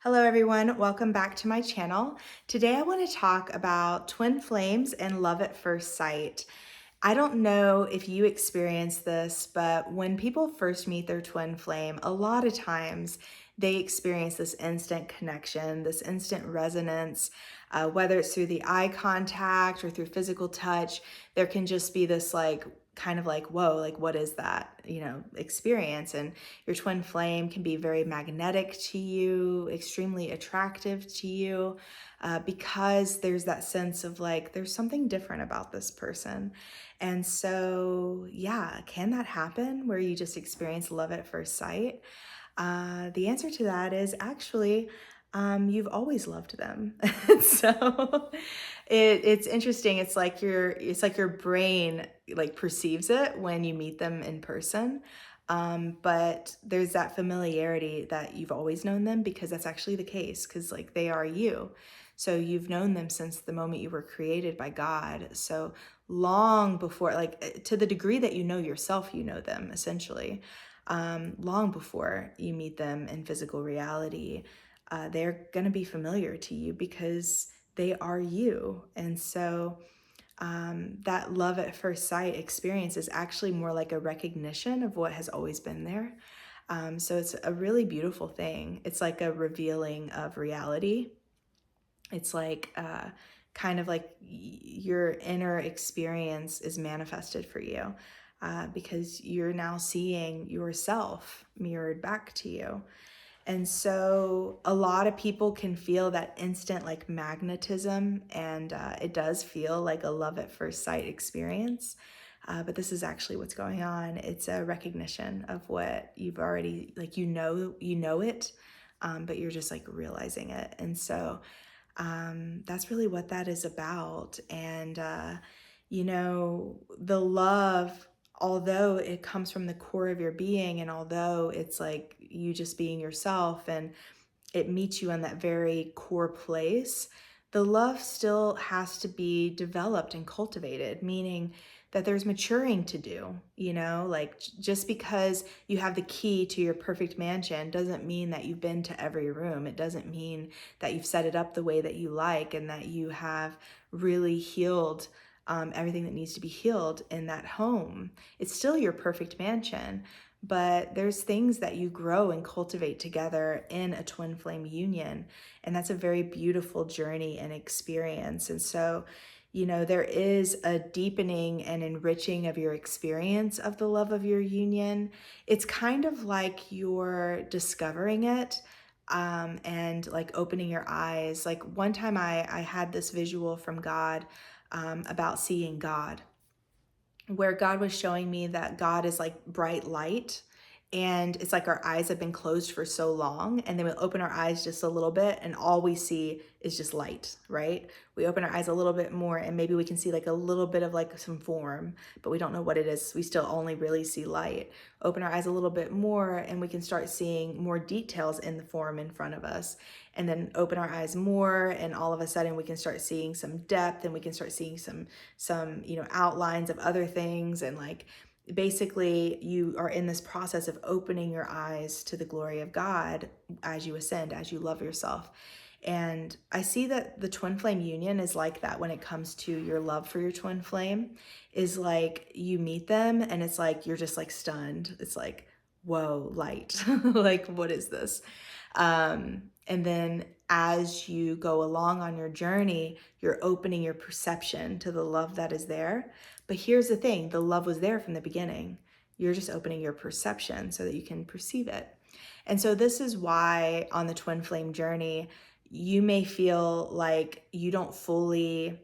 Hello everyone, welcome back to my channel. Today I want to talk about twin flames and love at first sight. I don't know if you experience this, but when people first meet their twin flame, a lot of times they experience this instant connection, this instant resonance, whether it's through the eye contact or through physical touch. There can just be this kind of like, whoa, like what is that, experience. And your twin flame can be very magnetic to you, extremely attractive to you, because there's that sense of like, there's something different about this person. And so, yeah, can that happen where you just experience love at first sight? The answer to that is actually, you've always loved them. So it's interesting. It's like your brain like perceives it when you meet them in person. But there's that familiarity that you've always known them because that's actually the case because like they are you. So you've known them since the moment you were created by God. So long before, like to the degree that you know yourself, you know them essentially. Long before you meet them in physical reality, they're going to be familiar to you because they are you. And so that love at first sight experience is actually more like a recognition of what has always been there. So it's a really beautiful thing. It's like a revealing of reality. It's like kind of like your inner experience is manifested for you because you're now seeing yourself mirrored back to you. And so a lot of people can feel that instant like magnetism, and it does feel like a love at first sight experience. But this is actually what's going on. It's a recognition of what you've already, like, you know it, but you're just like realizing it. And so that's really what that is about. And, the love, although it comes from the core of your being, and although it's like you just being yourself and it meets you on that very core place, the love still has to be developed and cultivated, meaning that there's maturing to do, like just because you have the key to your perfect mansion doesn't mean that you've been to every room. It doesn't mean that you've set it up the way that you like and that you have really healed everything that needs to be healed in that home. It's still your perfect mansion, but there's things that you grow and cultivate together in a twin flame union. And that's a very beautiful journey and experience. And so, there is a deepening and enriching of your experience of the love of your union. It's kind of like you're discovering it and like opening your eyes. Like one time I had this visual from God about seeing God, where God was showing me that God is like bright light. And it's like our eyes have been closed for so long, and then we open our eyes just a little bit, and all we see is just light, right? We open our eyes a little bit more, and maybe we can see like a little bit of like some form, but we don't know what it is. We still only really see light. Open our eyes a little bit more, and we can start seeing more details in the form in front of us. And then open our eyes more, and all of a sudden we can start seeing some depth, and we can start seeing some outlines of other things. And like basically you are in this process of opening your eyes to the glory of God as you ascend, as you love yourself. And I see that the twin flame union is like that when it comes to your love for your twin flame, is like you meet them and it's like you're just like stunned. It's like, whoa, light. Like, what is this? And then as you go along on your journey, you're opening your perception to the love that is there. But here's the thing, the love was there from the beginning. You're just opening your perception so that you can perceive it. And so this is why on the twin flame journey, you may feel like you don't fully,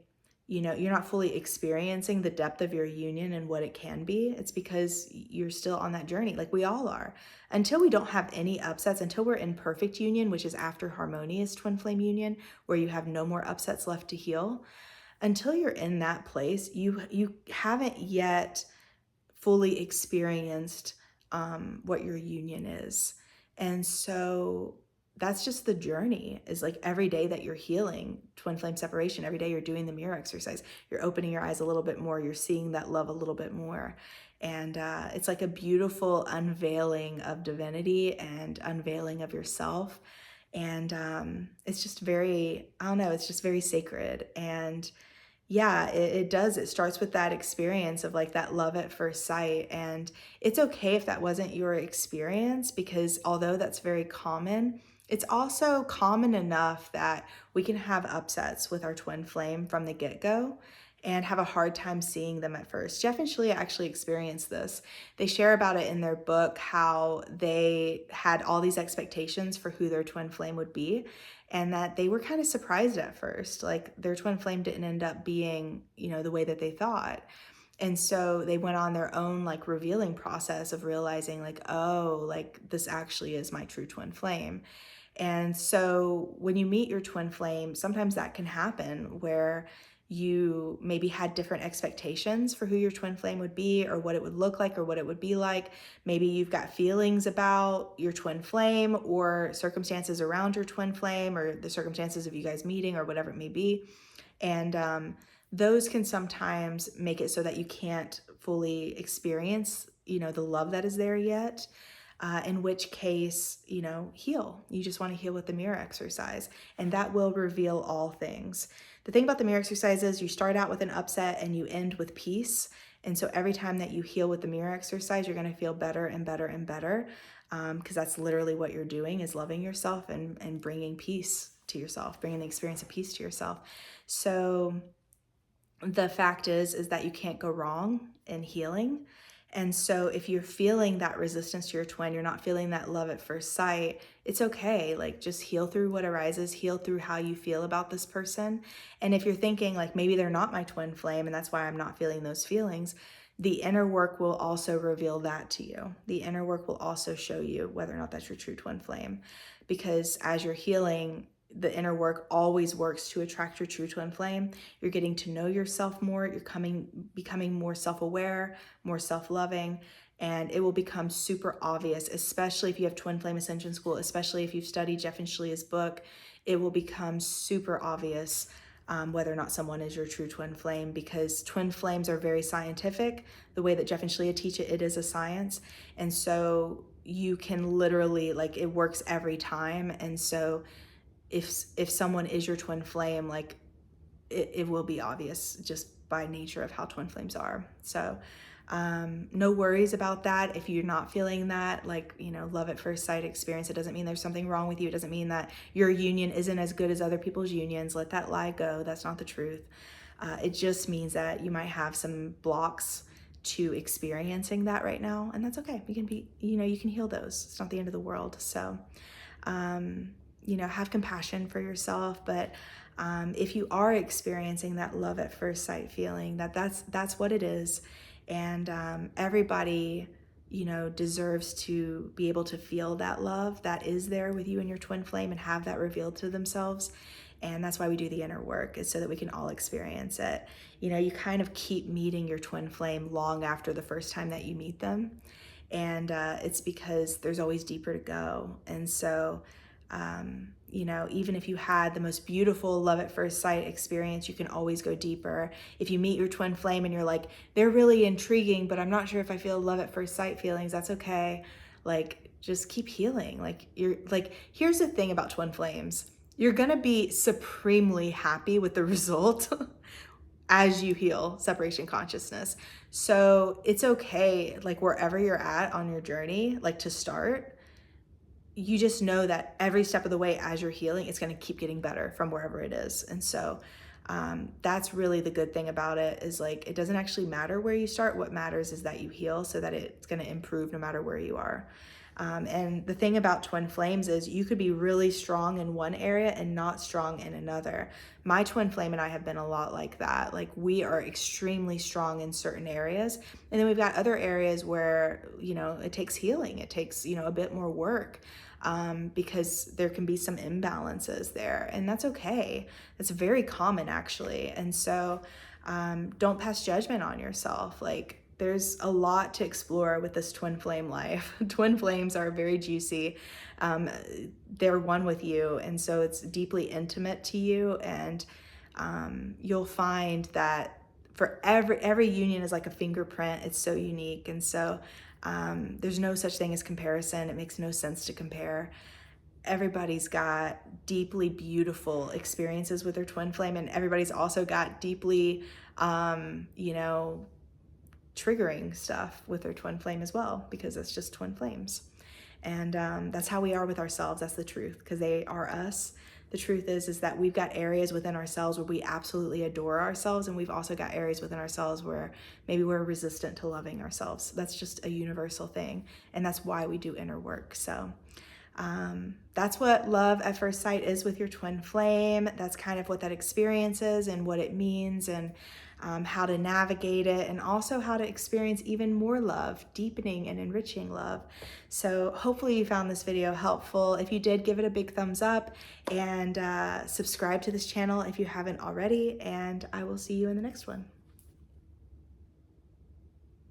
you're not fully experiencing the depth of your union and what it can be. It's because you're still on that journey, like we all are. Until we don't have any upsets, until we're in perfect union, which is after harmonious twin flame union, where you have no more upsets left to heal, until you're in that place, you haven't yet fully experienced what your union is. And so that's just the journey, is like every day that you're healing twin flame separation, every day you're doing the mirror exercise, you're opening your eyes a little bit more, you're seeing that love a little bit more. And it's like a beautiful unveiling of divinity and unveiling of yourself. And it's just very, I don't know, it's just very sacred. And yeah, it does. It starts with that experience of like that love at first sight. And it's okay if that wasn't your experience, because although that's very common, it's also common enough that we can have upsets with our twin flame from the get go and have a hard time seeing them at first. Jeff and Shalia actually experienced this. They share about it in their book, how they had all these expectations for who their twin flame would be, and that they were kind of surprised at first. Like their twin flame didn't end up being, the way that they thought. And so they went on their own like revealing process of realizing like, oh, like this actually is my true twin flame. And so when you meet your twin flame, sometimes that can happen where you maybe had different expectations for who your twin flame would be, or what it would look like, or what it would be like. Maybe you've got feelings about your twin flame or circumstances around your twin flame, or the circumstances of you guys meeting, or whatever it may be. And those can sometimes make it so that you can't fully experience, the love that is there yet. In which case, heal. You just want to heal with the mirror exercise, and that will reveal all things. The thing about the mirror exercise is you start out with an upset and you end with peace. And so every time that you heal with the mirror exercise, you're going to feel better and better and better, because that's literally what you're doing, is loving yourself and bringing peace to yourself, bringing the experience of peace to yourself. So the fact is that you can't go wrong in healing. And so if you're feeling that resistance to your twin, you're not feeling that love at first sight, it's okay. Like just heal through what arises, heal through how you feel about this person. And if you're thinking like maybe they're not my twin flame and that's why I'm not feeling those feelings, the inner work will also reveal that to you. The inner work will also show you whether or not that's your true twin flame. Because as you're healing, the inner work always works to attract your true twin flame. You're getting to know yourself more. You're becoming more self-aware, more self-loving, and it will become super obvious, especially if you have Twin Flame Ascension School, especially if you've studied Jeff and Shalia's book. It will become super obvious whether or not someone is your true twin flame, because twin flames are very scientific. The way that Jeff and Shalia teach it, it is a science. And so you can literally, like, it works every time. And so if someone is your twin flame, like it will be obvious just by nature of how twin flames are. So no worries about that. If you're not feeling that, like, love at first sight experience, it doesn't mean there's something wrong with you. It doesn't mean that your union isn't as good as other people's unions. Let that lie go. That's not the truth. It just means that you might have some blocks to experiencing that right now, and that's okay. You can be, you can heal those. It's not the end of the world. So have compassion for yourself. But if you are experiencing that love at first sight feeling, that's what it is. And everybody, deserves to be able to feel that love that is there with you and your twin flame, and have that revealed to themselves. And that's why we do the inner work, is so that we can all experience it. You kind of keep meeting your twin flame long after the first time that you meet them. And it's because there's always deeper to go. And so even if you had the most beautiful love at first sight experience, you can always go deeper. If you meet your twin flame and you're like, they're really intriguing, but I'm not sure if I feel love at first sight feelings, that's okay. Like, just keep healing. Here's the thing about twin flames. You're going to be supremely happy with the result as you heal separation consciousness. So it's okay, like wherever you're at on your journey, like to start, you just know that every step of the way as you're healing, it's going to keep getting better from wherever it is. And so that's really the good thing about it, is like, it doesn't actually matter where you start. What matters is that you heal, so that it's going to improve no matter where you are. And the thing about twin flames is you could be really strong in one area and not strong in another. My twin flame and I have been a lot like that. Like, we are extremely strong in certain areas. And then we've got other areas where, it takes healing. It takes, a bit more work. Because there can be some imbalances there, and that's okay. That's very common, actually. And so don't pass judgment on yourself. Like, there's a lot to explore with this twin flame life. Twin flames are very juicy. They're one with you, and so it's deeply intimate to you. And you'll find that for every union is like a fingerprint. It's so unique. And so there's no such thing as comparison. It makes no sense to compare. everybody's got deeply beautiful experiences with their twin flame, and everybody's also got deeply, you know, triggering stuff with their twin flame as well, because it's just twin flames. And that's how we are with ourselves. That's the truth, because they are us. The truth is that we've got areas within ourselves where we absolutely adore ourselves, and we've also got areas within ourselves where maybe we're resistant to loving ourselves. That's just a universal thing, and that's why we do inner work. So that's what love at first sight is with your twin flame. That's kind of what that experience is and what it means, and how to navigate it, and also how to experience even more love, deepening and enriching love. So hopefully you found this video helpful. If you did, give it a big thumbs up, and subscribe to this channel if you haven't already, and I will see you in the next one.